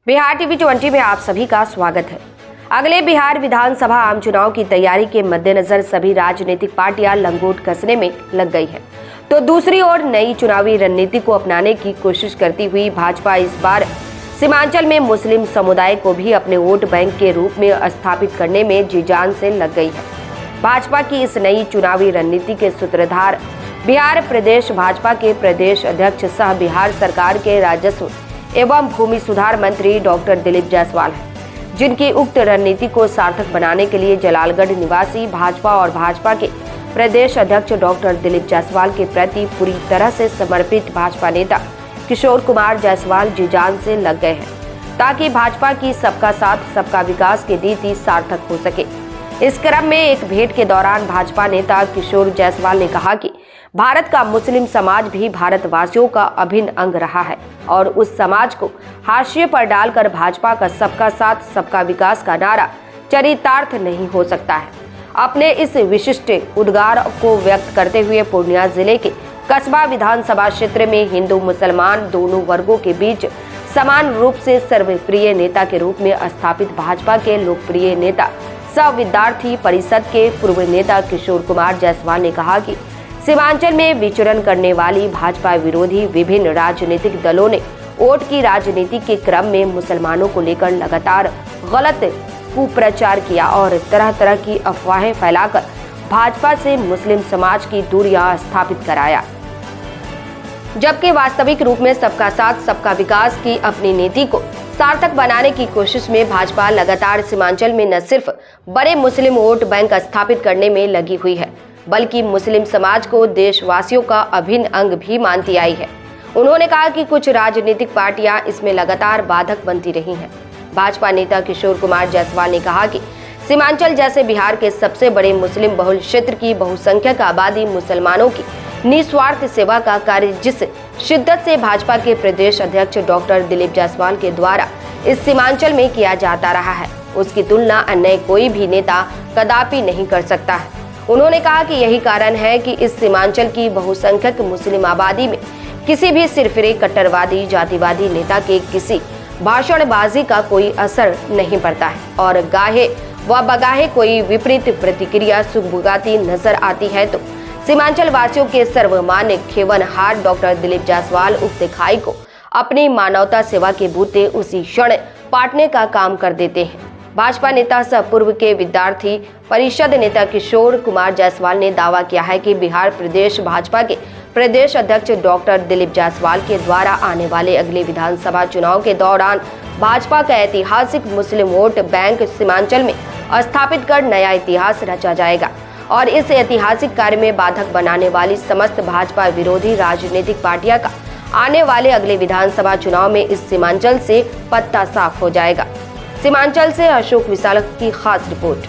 Bihar TV 20 में आप सभी का स्वागत है। अगले बिहार विधानसभा आम चुनाव की तैयारी के मद्देनजर सभी राजनीतिक पार्टियां लंगोट कसने में लग गई है, तो दूसरी ओर नई चुनावी रणनीति को अपनाने की कोशिश करती हुई भाजपा इस बार सीमांचल में मुस्लिम समुदाय को भी अपने वोट बैंक के रूप में स्थापित करने में जी जान से लग गई है। भाजपा की इस नई चुनावी रणनीति के सूत्रधार बिहार प्रदेश भाजपा के प्रदेश अध्यक्ष सह बिहार सरकार के राजस्व एवं भूमि सुधार मंत्री डॉक्टर दिलीप जायसवाल है, जिनकी उक्त रणनीति को सार्थक बनाने के लिए जलालगढ़ निवासी भाजपा और भाजपा के प्रदेश अध्यक्ष डॉक्टर दिलीप जायसवाल के प्रति पूरी तरह से समर्पित भाजपा नेता किशोर कुमार जायसवाल जी जान से लग गए हैं, ताकि भाजपा की सबका साथ सबका विकास की नीति सार्थक हो सके। इस क्रम में एक भेंट के दौरान भाजपा नेता किशोर जायसवाल ने कहा कि भारत का मुस्लिम समाज भी भारतवासियों का अभिन्न अंग रहा है और उस समाज को हाशिए पर डालकर भाजपा का सबका साथ सबका विकास का नारा चरितार्थ नहीं हो सकता है। अपने इस विशिष्ट उद्गार को व्यक्त करते हुए पूर्णिया जिले के कस्बा विधानसभा क्षेत्र में हिंदू मुसलमान दोनों वर्गों के बीच समान रूप से सर्वप्रिय नेता के रूप में स्थापित भाजपा के लोकप्रिय नेता सह विद्यार्थी परिषद के पूर्व नेता किशोर कुमार जायसवाल ने कहा कि सीमांचल में विचरण करने वाली भाजपा विरोधी विभिन्न राजनीतिक दलों ने वोट की राजनीति के क्रम में मुसलमानों को लेकर लगातार गलत कुप्रचार किया और तरह तरह की अफवाहें फैलाकर भाजपा से मुस्लिम समाज की दूरियां स्थापित कराया, जबकि वास्तविक रूप में सबका साथ सबका विकास की अपनी नीति को सार्थक बनाने की कोशिश में भाजपा लगातार सीमांचल में न सिर्फ बड़े मुस्लिम वोट बैंक स्थापित करने में लगी हुई है, बल्कि मुस्लिम समाज को देशवासियों का अभिन्न अंग भी मानती आई है। उन्होंने कहा कि कुछ राजनीतिक पार्टियां इसमें लगातार बाधक बनती रही हैं। भाजपा नेता किशोर कुमार जायसवाल ने कहा कि सीमांचल जैसे बिहार के सबसे बड़े मुस्लिम बहुल क्षेत्र की बहुसंख्यक आबादी मुसलमानों की निस्वार्थ सेवा का कार्य जिस शिद्दत से भाजपा के प्रदेश अध्यक्ष डॉक्टर दिलीप जायसवाल के द्वारा इस सीमांचल में किया जाता रहा है, उसकी तुलना अन्य कोई भी नेता कदापि नहीं कर सकता है। उन्होंने कहा कि यही कारण है कि इस सीमांचल की बहुसंख्यक मुस्लिम आबादी में किसी भी सिरफिरे कट्टरवादी जातिवादी नेता के किसी भाषणबाजी का कोई असर नहीं पड़ता है और गाहे व बगाहे कोई विपरीत प्रतिक्रिया सुगबुगाती नजर आती है तो सीमांचल वासियों के सर्वमान्य खेवनहार डॉक्टर दिलीप जायसवाल उक्त खाई को अपनी मानवता सेवा के बूते उसी क्षण पाटने का काम कर देते हैं। भाजपा नेता सह पूर्व के विद्यार्थी परिषद नेता किशोर कुमार जायसवाल ने दावा किया है कि बिहार प्रदेश भाजपा के प्रदेश अध्यक्ष डॉक्टर दिलीप जायसवाल के द्वारा आने वाले अगले विधानसभा चुनाव के दौरान भाजपा का ऐतिहासिक मुस्लिम वोट बैंक सीमांचल में स्थापित कर नया इतिहास रचा जाएगा और इस ऐतिहासिक कार्य में बाधक बनाने वाली समस्त भाजपा विरोधी राजनीतिक पार्टियां का आने वाले अगले विधानसभा चुनाव में इस सीमांचल से पत्ता साफ हो जाएगा। सीमांचल से अशोक विशालक की खास रिपोर्ट।